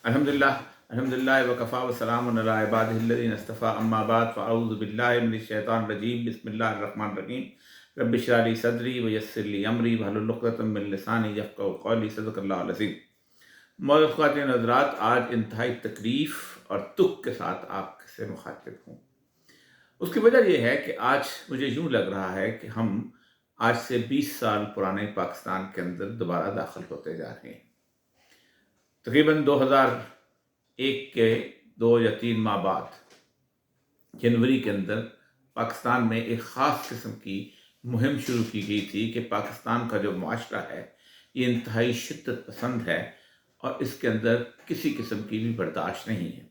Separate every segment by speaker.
Speaker 1: अल्हम्दुलिल्लाह वकफ़ा वसलामुन अला इबादिहिल्लज़ीना इस्तफ़ा अम्मा बाद फ़अऊज़ु बिल्लाहि मिनश्शैतानिर रजीम बिस्मिल्लाहिर रहमानिर रहीम रब्बि इश्रह ली सदरी व यस्सिर ली अमरी वहलुल उक़दतम मिन लिसानी यफ़क़हू क़ौली सदक़ल्लाहुल अज़ीम। मौजूद ख़वातीन और हज़रात, आज इंतहाई तकलीफ़ और दुख के साथ आपसे मुखातिब हूँ। उसकी वजह यह है कि आज मुझे यूँ लग रहा है कि हम आज से 20 साल पुराने पाकिस्तान के अंदर दोबारा दाखिल होते जा रहे हैं। तकरीबन 2001 के 2 या 3 माह बाद जनवरी के अंदर पाकिस्तान में एक ख़ास किस्म की मुहिम शुरू की गई थी कि पाकिस्तान का जो मुआशरा है ये इंतहाई शिद्दत पसंद है और इसके अंदर किसी किस्म की भी बर्दाश्त नहीं है।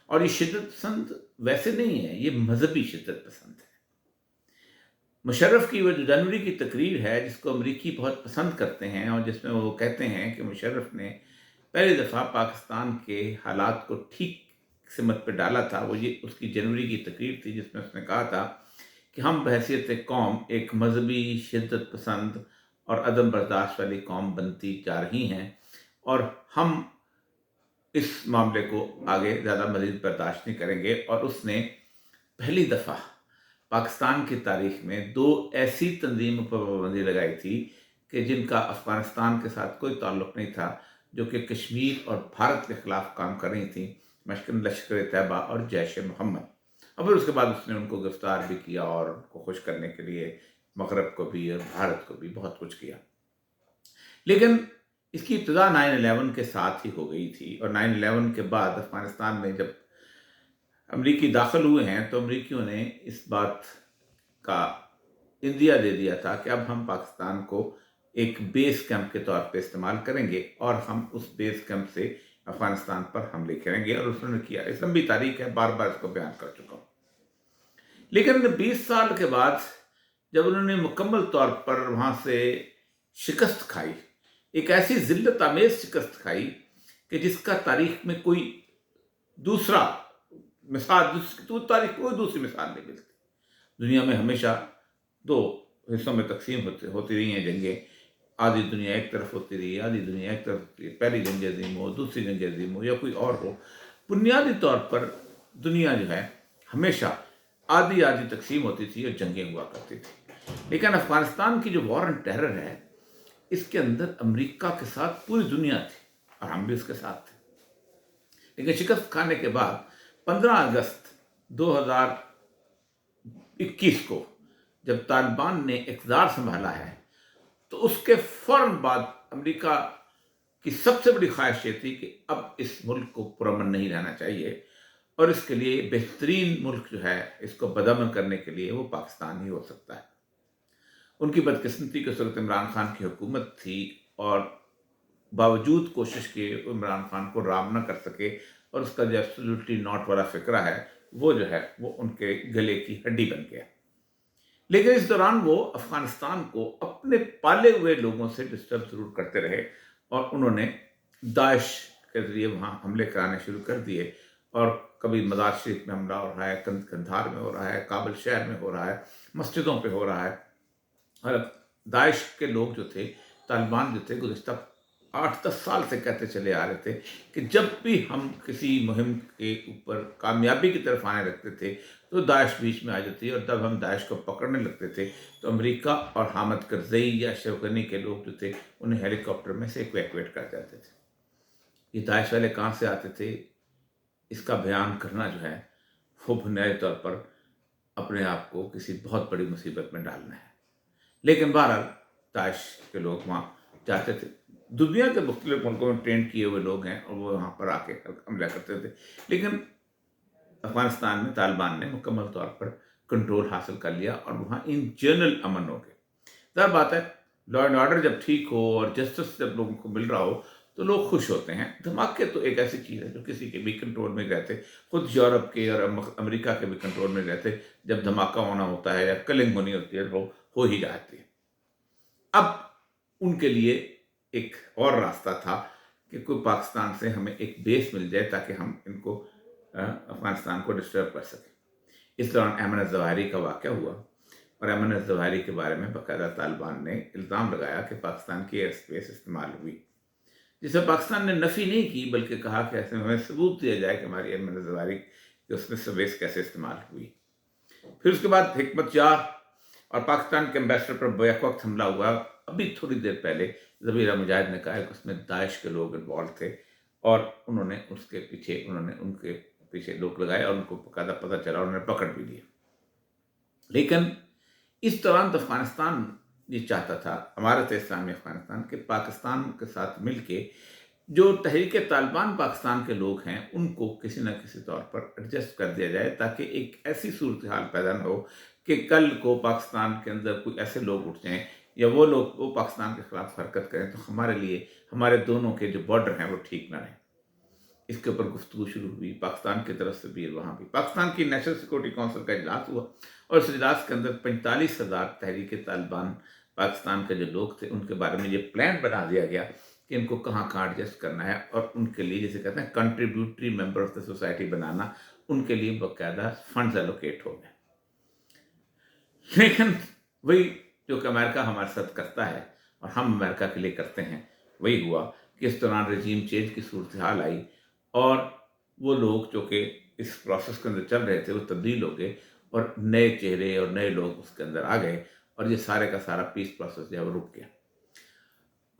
Speaker 1: और ये शिद्दत पसंद वैसे नहीं है, ये मजहबी शिद्दत पसंद है। मुशर्रफ की वो जो जनवरी की तकरीर है जिसको अमरीकी बहुत पसंद करते हैं और जिसमें वो कहते हैं कि मुशर्रफ ने पहली दफ़ा पाकिस्तान के हालात को ठीक सिमत पे डाला था, वो ये उसकी जनवरी की तकरीर थी जिसमें उसने कहा था कि हम बहैसियत कौम एक मजहबी शिद्दत पसंद और अदम बर्दाश्त वाली कौम बनती जा रही हैं और हम इस मामले को आगे ज़्यादा मज़ीद बर्दाश्त नहीं करेंगे। और उसने पहली दफ़ा पाकिस्तान की तारीख में 2 ऐसी तंजीमों पर पाबंदी लगाई थी कि जिनका अफ़गानिस्तान के साथ कोई ताल्लुक़ नहीं था, जो कि कश्मीर और भारत के ख़िलाफ़ काम कर रही थी, मशकन लश्कर-ए-तैयबा और जैश-ए-मोहम्मद। और फिर उसके बाद उसने उनको गिरफ़्तार भी किया और उनको खुश करने के लिए मग़रब को भी और भारत को भी बहुत कुछ किया। लेकिन इसकी इब्तिदा 9/11 के साथ ही हो गई थी और 9/11 के बाद अफ़गानिस्तान में जब अमरीकी दाखिल हुए हैं तो अमरीकियों ने इस बात का इंदिया दे दिया था कि अब हम पाकिस्तान को एक बेस कैंप के तौर पे इस्तेमाल करेंगे और हम उस बेस कैंप से अफ़गानिस्तान पर हमले करेंगे। और उसने किया। इस लंबी तारीख है, बार बार इसको बयान कर चुका हूँ। लेकिन 20 साल के बाद जब उन्होंने मुकम्मल तौर पर वहाँ से शिकस्त खाई, एक ऐसी ज़िल्लत आमेज़ शिकस्त खाई कि जिसका तारीख में कोई दूसरा तारीख कोई दूसरी मिसाल नहीं मिलती। दुनिया में हमेशा 2 हिस्सों में तकसीम होती रही हैं जंगें। आधी दुनिया एक तरफ होती रही है, आधी दुनिया एक तरफ होती है। पहली जंग अज़ीम हो, दूसरी जंग अज़ीम हो या कोई और हो, बुनियादी तौर पर दुनिया जो है हमेशा आधी आधी तकसीम होती थी और जंगें हुआ करती थी। लेकिन अफ़गानिस्तान की जो वॉर ऑन टेरर है, इसके अंदर अमेरिका के साथ पूरी दुनिया थी और हम भी उसके साथ थे। लेकिन शिकस्त खाने के बाद 15 अगस्त 2021 को जब तालिबान ने इक़्तिदार संभाला है तो उसके फ़ौरन बाद अमेरिका की सबसे बड़ी ख्वाहिश ये थी कि अब इस मुल्क को पुरअमन नहीं रहना चाहिए और इसके लिए बेहतरीन मुल्क जो है इसको बदअमन करने के लिए वो पाकिस्तान ही हो सकता है। उनकी बदकिस्मती के उस वक़्त इमरान खान की हुकूमत थी और बावजूद कोशिश किए इमरान खान को राम न कर सके और उसका जो एब्सोल्युटली नॉट वाला फ़िक्रा है वो जो है वो उनके गले की हड्डी बन गया। लेकिन इस दौरान वो अफ़गानिस्तान को अपने पाले हुए लोगों से डिस्टर्ब ज़रूर करते रहे और उन्होंने दाइश के ज़रिए वहाँ हमले कराने शुरू कर दिए। और कभी मज़ार शरीफ में हमला हो रहा है, कंधार में हो रहा है, काबुल शहर में हो रहा है, मस्जिदों पे हो रहा है। और दाइश के लोग जो थे, तालिबान जो थे, गुज़िश्ता 8-10 साल से कहते चले आ रहे थे कि जब भी हम किसी मुहिम के ऊपर कामयाबी की तरफ आने लगते थे तो दाइश बीच में आ जाती और तब हम दाइश को पकड़ने लगते थे तो अमेरिका और हामिद करज़ई या अशरफ गनी के लोग जो थे उन्हें हेलीकॉप्टर में से इवैक्यूएट कर जाते थे। ये दाइश वाले कहाँ से आते थे, इसका बयान करना जो है वो बुनियादी तौर पर अपने आप को किसी बहुत बड़ी मुसीबत में डालना है। लेकिन बहरहाल दाइश के लोग वहाँ जाते थे। दुनिया के मुख्तलिफ मुल्कों में ट्रेन किए हुए लोग हैं और वो वहाँ पर आके हमला करते थे। लेकिन अफ़गानिस्तान में तालिबान ने मुकम्मल तौर पर कंट्रोल हासिल कर लिया और वहाँ इन जनरल अमन हो गया। ज़ाहिर बात है, लॉ एंड ऑर्डर जब ठीक हो और जस्टिस जब लोगों को मिल रहा हो तो लोग खुश होते हैं। धमाके तो एक ऐसी चीज़ है जो किसी के भी कंट्रोल में रहते, खुद यूरोप के और अमेरिका के भी कंट्रोल में रहते। जब धमाका होना होता है या किलिंग होनी होती है वो हो ही जाती है। अब उनके लिए एक और रास्ता था कि कोई पाकिस्तान से हमें एक बेस मिल जाए ताकि हम इनको अफ़गानिस्तान को डिस्टर्ब कर सकें। इस दौरान अयमन ज़वाहिरी का वाक़या हुआ और अयमन ज़वाहिरी के बारे में बाकायदा तालिबान ने इल्ज़ाम लगाया कि पाकिस्तान की एयर स्पेस इस्तेमाल हुई, جسے پاکستان نے نفی نہیں کی بلکہ کہا کہ ایسے ہمیں ثبوت دیا جائے کہ ہماری ایم نظاری کہ اس میں سویس کیسے استعمال ہوئی۔ پھر اس کے بعد حکمت یار اور پاکستان کے امبیسڈر پر بیک وقت حملہ ہوا۔ ابھی تھوڑی دیر پہلے ظبیرہ مجاہد نے کہا کہ اس میں داعش کے لوگ انوالو تھے اور انہوں نے ان کے پیچھے لوگ لگائے اور ان کو باقاعدہ پتہ چلا اور انہوں نے پکڑ بھی لیا۔ لیکن اس دوران تو افغانستان یہ چاہتا تھا، امارت اسلامی افغانستان، کہ پاکستان کے ساتھ مل کے جو تحریک طالبان پاکستان کے لوگ ہیں ان کو کسی نہ کسی طور پر ایڈجسٹ کر دیا جائے تاکہ ایک ایسی صورتحال پیدا نہ ہو کہ کل کو پاکستان کے اندر کوئی ایسے لوگ اٹھ جائیں یا وہ پاکستان کے خلاف حرکت کریں تو ہمارے لیے ہمارے دونوں کے جو بارڈر ہیں وہ ٹھیک نہ رہیں۔ اس کے اوپر گفتگو شروع ہوئی، پاکستان کی طرف سے بھی اور وہاں بھی۔ پاکستان کی نیشنل سیکورٹی کونسل کا اجلاس ہوا اور اس اجلاس کے اندر 45,000 تحریک طالبان پاکستان کے جو لوگ تھے ان کے بارے میں یہ پلان بنا دیا گیا کہ ان کو کہاں کہاں ایڈجسٹ کرنا ہے اور ان کے لیے جسے کہتے ہیں contributory member of the society بنانا، ان کے لیے باقاعدہ فنڈز ایلوکیٹ ہو گئے۔ لیکن وہی جو کہ امریکہ ہمارے ساتھ کرتا ہے اور ہم امریکہ کے لیے کرتے ہیں وہی ہوا کہ اس دوران رجیم چینج کی صورتحال آئی اور وہ لوگ جو کہ اس پروسیس کے اندر چل رہے تھے وہ تبدیل ہو گئے اور نئے چہرے اور نئے لوگ اس کے اندر آ گئے اور یہ سارے کا سارا پیس پروسیس جو ہے وہ رک گیا۔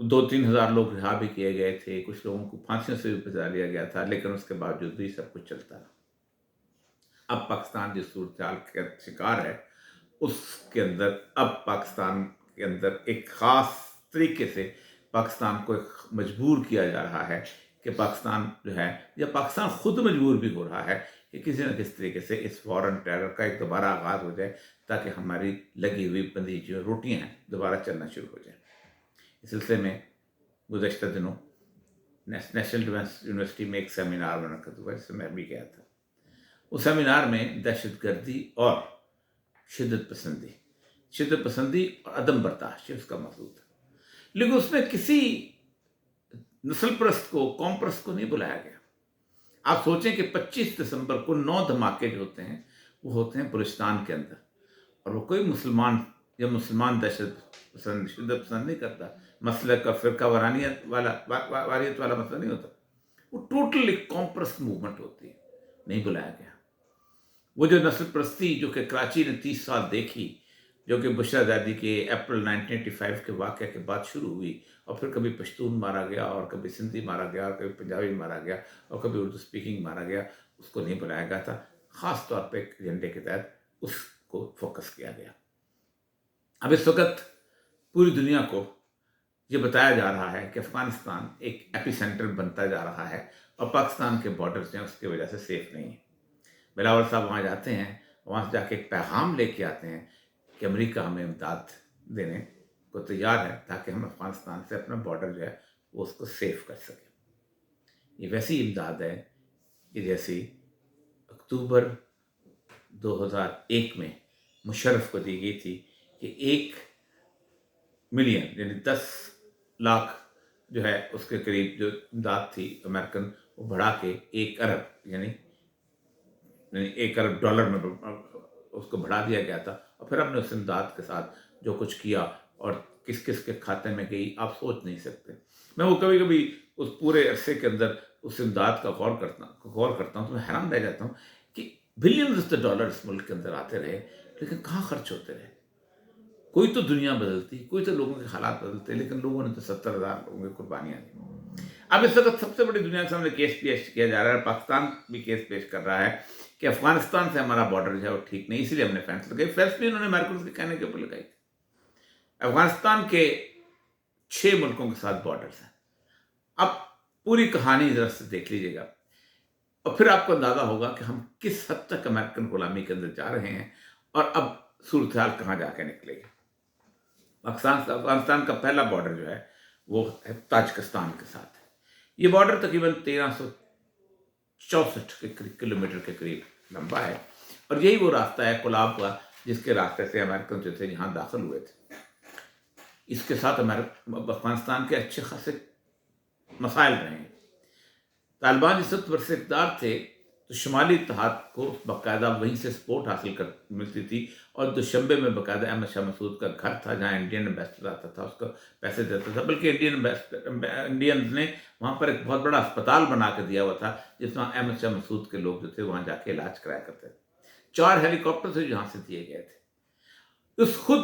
Speaker 1: 2-3 ہزار لوگ رہا بھی کیے گئے تھے، کچھ لوگوں کو پھانسیوں سے بھی بچا لیا گیا تھا، لیکن اس کے باوجود بھی سب کچھ چلتا رہا۔ اب پاکستان جس صورتحال کا شکار ہے اس کے اندر اب پاکستان کے اندر ایک خاص طریقے سے پاکستان کو مجبور کیا جا رہا ہے کہ پاکستان جو ہے یا پاکستان خود مجبور بھی ہو رہا ہے کہ کسی نہ کسی طریقے سے اس فورن ٹیرر کا ایک دوبارہ آغاز ہو جائے تاکہ ہماری لگی ہوئی بندھی جو روٹیاں ہیں دوبارہ چلنا شروع ہو جائیں۔ اس سلسلے میں گزشتہ دنوں نیشنل یونیورسٹی میں ایک سیمینار منعقد ہوا جس سے میں بھی گیا تھا۔ اس سیمینار میں دہشت گردی اور شدت پسندی اور عدم برداشت اس کا موضوع تھا، لیکن اس میں کسی نسل پرست کو، قوم پرست کو نہیں بلایا گیا۔ آپ سوچیں کہ 25 دسمبر کو 9 دھماکے جو ہوتے ہیں وہ ہوتے ہیں بلوچستان کے اندر اور وہ کوئی مسلمان دہشت پسند شدت پسند نہیں کرتا، مسلک اور فرقہ واریت والا مسئلہ نہیں ہوتا، وہ ٹوٹل ایک قوم پرست موومنٹ ہوتی ہے، نہیں بلایا گیا۔ وہ جو نسل پرستی جو کہ کراچی نے 30 سال دیکھی، جو کہ بشرا زیدی کے اپریل 1985 کے واقعے کے بعد شروع ہوئی اور پھر کبھی پشتون مارا گیا اور کبھی سندھی مارا گیا اور کبھی پنجابی مارا گیا اور کبھی اردو اسپیکنگ مارا گیا، اس کو نہیں بلایا گیا تھا۔ خاص طور پہ ایک ایجنڈے کے تحت اس کو فوکس کیا گیا۔ اب اس وقت پوری دنیا کو یہ بتایا جا رہا ہے کہ افغانستان ایک ایپی سینٹر بنتا جا رہا ہے اور پاکستان کے بارڈرز ہیں اس کی وجہ سے سیف نہیں ہیں۔ بلاول صاحب وہاں جاتے ہیں، وہاں سے جا کے ایک پیغام لے کے آتے ہیں کہ امریکہ ہمیں امداد دینے کو تیار ہے تاکہ ہم افغانستان سے اپنا بارڈر جو ہے وہ اس کو سیف کر سکیں۔ یہ ویسی امداد ہے کہ جیسی اکتوبر 2001 میں مشرف کو دی گئی تھی کہ 1 ملین یعنی 10 لاکھ جو ہے اس کے قریب جو امداد تھی امریکن، وہ بڑھا کے 1 ارب یعنی $1 ارب میں اس کو بڑھا دیا گیا تھا۔ اور پھر ہم نے اس امداد کے ساتھ جو کچھ کیا اور کس کس کے کھاتے میں گئی آپ سوچ نہیں سکتے۔ میں وہ کبھی کبھی اس پورے عرصے کے اندر اس امداد کا غور کرتا ہوں تو میں حیران رہ جاتا ہوں کہ بلینز آف ڈالر اس ملک کے اندر آتے رہے لیکن کہاں خرچ ہوتے رہے۔ کوئی تو دنیا بدلتی، کوئی تو لوگوں کے حالات بدلتے، لیکن لوگوں نے تو 70,000 لوگوں کی قربانیاں دی۔ اب اس وقت سب سے بڑی دنیا کے سامنے کیس پیش کیا جا رہا ہے، پاکستان بھی کیس پیش کر رہا ہے کہ افغانستان سے ہمارا بارڈر جو ہے وہ ٹھیک نہیں، اسی لیے ہم نے فینس لگائی۔ فینس بھی انہوں نے امریکن کے کہنے کے اوپر لگائی تھی۔ افغانستان کے 6 ملکوں کے ساتھ بارڈرز ہیں۔ اب پوری کہانی ذرا سے دیکھ لیجیے گا اور پھر آپ کو اندازہ ہوگا کہ ہم کس حد تک امریکن غلامی کے اندر جا رہے ہیں اور اب صورتحال کہاں جا کے نکلے گی۔ افغانستان کا پہلا بارڈر جو ہے وہ تاجکستان کے ساتھ ہے۔ یہ بارڈر تقریباً 1364 کلومیٹر کے قریب لمبا ہے اور یہی وہ راستہ ہے کولاب کا جس کے راستے سے امریکن جو تھے یہاں داخل ہوئے تھے۔ اس کے ساتھ افغانستان کے اچھے خاصے مسائل رہے ہیں۔ طالبان جس وقت برسر اقتدار تھے تو شمالی اتحاد کو باقاعدہ وہیں سے سپورٹ حاصل ملتی تھی اور دوشنبے میں باقاعدہ احمد شاہ مسعود کا گھر تھا جہاں انڈین امبیسڈر آتا تھا، اس کو پیسے دیتا تھا، بلکہ انڈینز نے वहाँ पर एक बहुत बड़ा अस्पताल बना के दिया हुआ था जिसमें अहमद शाह मसूद के लोग जो थे वहाँ जाके इलाज कराया करते थे। 4 हेलीकॉप्टर थे जहाँ से दिए गए थे। उस खुद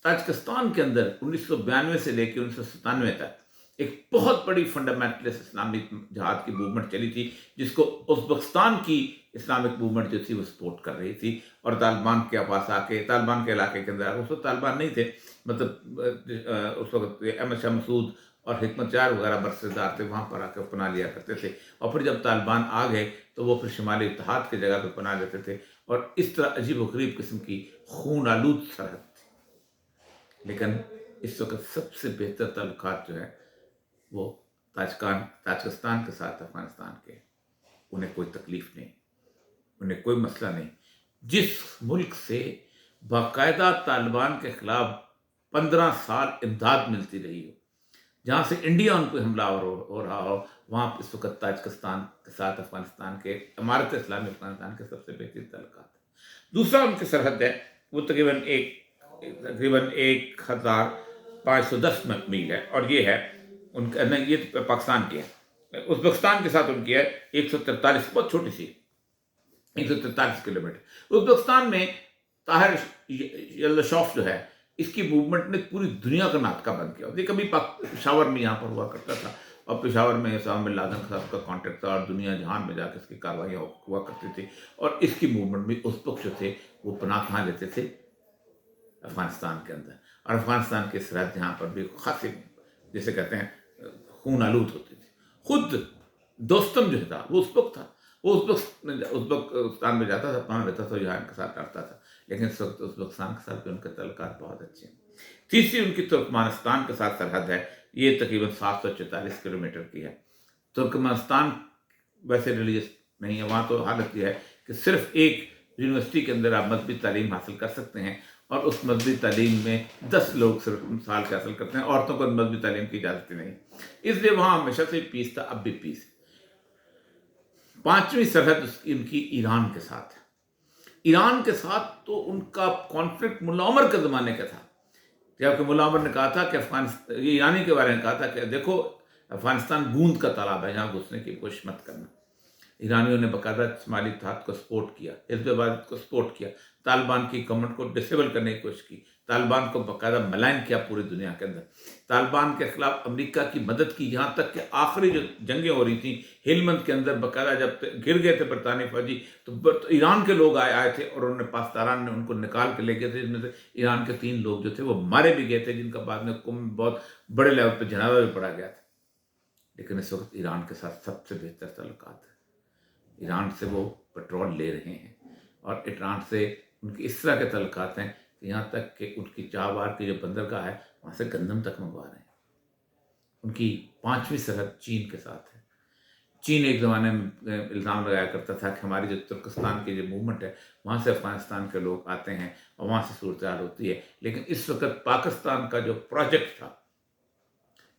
Speaker 1: ताजिकिस्तान के अंदर 1992 से लेकर 1997 तक एक बहुत बड़ी फंडामेंटलिस्ट इस्लामिक जिहाद की मूवमेंट चली थी, जिसको उज़्बेकिस्तान की इस्लामिक मूवमेंट जो थी वो सपोर्ट कर रही थी। और तालिबान के पास आके, तालिबान के इलाके के अंदर, उस वक्त तालिबान नहीं थे, मतलब उस वक्त अहमद शाह मसूद और हिकमत यार वगैरह बरसदार थे, वहाँ पर आकर पनाह लिया करते थे। और फिर जब तालिबान आ गए तो वो फिर शुमाली इत्तेहाद की जगह पर पनाह लेते थे। और इस तरह अजीब व गरीब किस्म की खून आलूद सरहद थी। लेकिन इस वक्त सबसे बेहतर ताल्लुकात जो है वो ताजिकिस्तान के साथ अफगानिस्तान के। उन्हें कोई तकलीफ नहीं, उन्हें कोई मसला नहीं। जिस मुल्क से बाकायदा तालिबान के खिलाफ 15 साल इमदाद मिलती रही हो, जहाँ से इंडिया उन पर हमलावर हो रहा हो, वहाँ इस वक्त ताजिकिस्तान के साथ अफगानिस्तान के, इमारत इस्लामी अफगानिस्तान के सबसे बेहतरीन ताल्लुकात है। दूसरा उनकी सरहद है वो तकरीबन 1510 मील है, और ये है उनका नहीं, ये तो पाकिस्तान की है। उज़्बेकिस्तान के साथ उनकी है 143, बहुत छोटी सी, 143 किलोमीटर। उज़्बेकिस्तान में ताहिर यल्दशॉफ जो है, इसकी मूवमेंट ने पूरी दुनिया का नाटका बंद किया। ये कभी पेशावर में यहाँ पर हुआ करता था, और पेशावर में उसामा बिन लादेन के साथ का कॉन्टेक्ट था, और दुनिया जहान में जाकर इसकी कार्रवाइयाँ हुआ करती थी। और इसकी मूवमेंट में उस वक्त जो थे वो पनाह कहाँ लेते थे? अफगानिस्तान के अंदर। और अफगानिस्तान के सरहद यहाँ पर भी खासी, जैसे कहते हैं, खून आलूद होती थी। खुद दोस्तम जो था वो उज़्बेक था, वो उज़्बेकिस्तान में जाता था, पनाह लेता था, यहाँ के साथ लड़ता था। लेकिन इस वक्त उज़्बेकिस्तान के साथ भी उनके तल्लुकात बहुत अच्छे हैं। तीसरी उनकी तुर्कमानिस्तान के साथ सरहद है, ये तकरीबन 744 किलोमीटर की है। तुर्कमानिस्तान वैसे रिलीजियस नहीं है, वहाँ तो हालत ये है कि सिर्फ एक यूनिवर्सिटी के अंदर आप मजहबी तालीम हासिल कर सकते हैं, और उस मजहबी तालीम में 10 लोग सिर्फ साल से हासिल करते हैं, औरतों को मजहबी तालीम की इजाज़त ही नहीं। इसलिए वहाँ हमेशा से पीस था, अब भी पीस है। 5वीं सरहद इनकी ईरान के साथ है। ईरान के साथ तो उनका कॉन्फ्लिक्ट मुल्ला उमर के ज़माने का था, जबकि मुल्ला उमर ने कहा था कि अफगानिस्तान, ये ईरानी के बारे में कहा था कि देखो अफगानिस्तान गूंद का तालाब है, यहाँ घुसने की कोशिश मत करना। ईरानियों ने बाकायदा शुमाली इत्तेहाद को सपोर्ट किया, हिज़्ब वाहिद को सपोर्ट किया, तालिबान की गवर्नमेंट को डिसेबल करने की कोशिश की, तालिबान को बाकायदा मलाइन किया पूरी दुनिया के अंदर, तालिबान के खिलाफ अमेरिका की मदद की। यहाँ तक कि आखिरी जो जंगें हो रही थी हेलमंद के अंदर, बाकायदा जब गिर गए थे बरतानी फौजी, तो ईरान के लोग आए थे, और उन्होंने पाकिस्तान ने उनको निकाल के ले गए थे। जिसमें से ईरान के 3 लोग जो थे वो मारे भी गए थे, जिनका बाद में बहुत बड़े लेवल पर जनाजा भी पड़ा गया था। लेकिन इस वक्त ईरान के साथ सबसे बेहतर तल्लुकात है। ईरान से वो पेट्रोल ले रहे हैं, और ईरान से उनकी इस तरह के तल्लुकात हैं कि यहाँ तक कि उनकी चाबार की जो बंदरगाह है वहाँ से गंदम तक मंगवा रहे हैं। उनकी 5वीं सरहद चीन के साथ है। चीन एक ज़माने में इल्ज़ाम लगाया करता था कि हमारी जो तुर्कस्तान की जो मूवमेंट है वहाँ से अफ़गानिस्तान के लोग आते हैं और वहाँ से सूरत होती है। लेकिन इस वक्त पाकिस्तान का जो प्रोजेक्ट था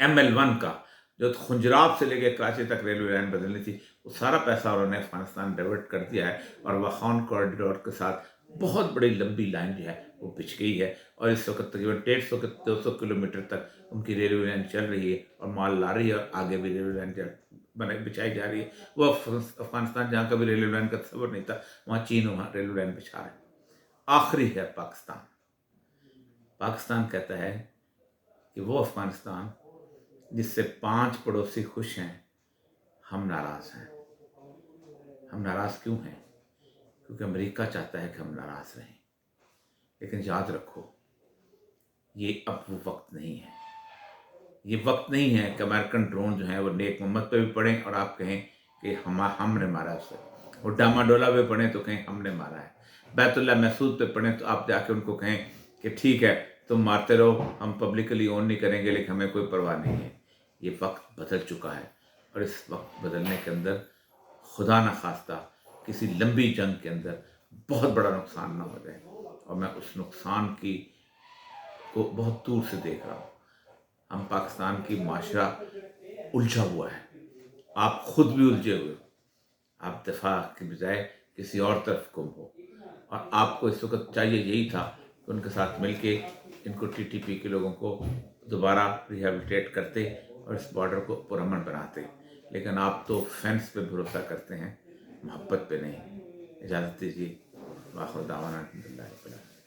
Speaker 1: ML1 का, जो खुंजराब से लेकर कराची तक रेलवे लाइन बदलनी थी, वो सारा पैसा उन्होंने अफगानिस्तान डाइवर्ट कर दिया है, और वाखान कॉरिडोर के साथ बहुत बड़ी लंबी लाइन जो है वो बिछ गई है। और इस वक्त तकरीबन 150 से 200 किलोमीटर तक उनकी रेलवे लाइन चल रही है, और माल ला रही है, और आगे भी रेलवे लाइन बिछाई जा रही है। वो अफगानिस्तान जहाँ कभी रेलवे लाइन का तस्वर नहीं था, वहाँ चीन वहाँ रेलवे लाइन बिछा रहे हैं। आखिरी है पाकिस्तान। पाकिस्तान कहता है कि वो अफगानिस्तान जिससे 5 पड़ोसी खुश हैं, हम नाराज़ हैं। हम नाराज़ क्यों हैं? क्योंकि अमेरिका चाहता है कि हम नाराज़ रहें। लेकिन याद रखो, ये अब वो वक्त नहीं है। ये वक्त नहीं है कि अमेरिकन ड्रोन जो है वो नेक मोहम्मद पे भी पड़ें और आप कहें कि हमने मारा उसे, और डामाडोला पे पड़ें तो कहें हमने मारा है। बैतुल्लाह महसूद पे पड़ें तो आप जाके उनको कहें कि ठीक है तुम मारते रहो, हम पब्लिकली ऑन नहीं करेंगे, लेकिन हमें कोई परवाह नहीं है। ये वक्त बदल चुका है, और इस वक्त बदलने के अंदर खुदा न खास्ता किसी लंबी जंग के अंदर बहुत बड़ा नुकसान ना हो जाए। और मैं उस नुकसान को बहुत दूर से देख रहा हूँ। हम पाकिस्तान की माशरा उलझा हुआ है, आप खुद भी उलझे हुए हो। आप दफा के बजाय किसी और तरफ गुम हो, और आपको इस वक्त चाहिए यही था कि उनके साथ मिलके इनको TTP के लोगों को दोबारा रिहेबिलिटेट करते اور اس بارڈر کو پرامن بناتے، لیکن آپ تو فینس پہ بھروسہ کرتے ہیں، محبت پہ نہیں۔ اجازت دیجیے، واخر دعوانا الحمدللہ رب العالمین۔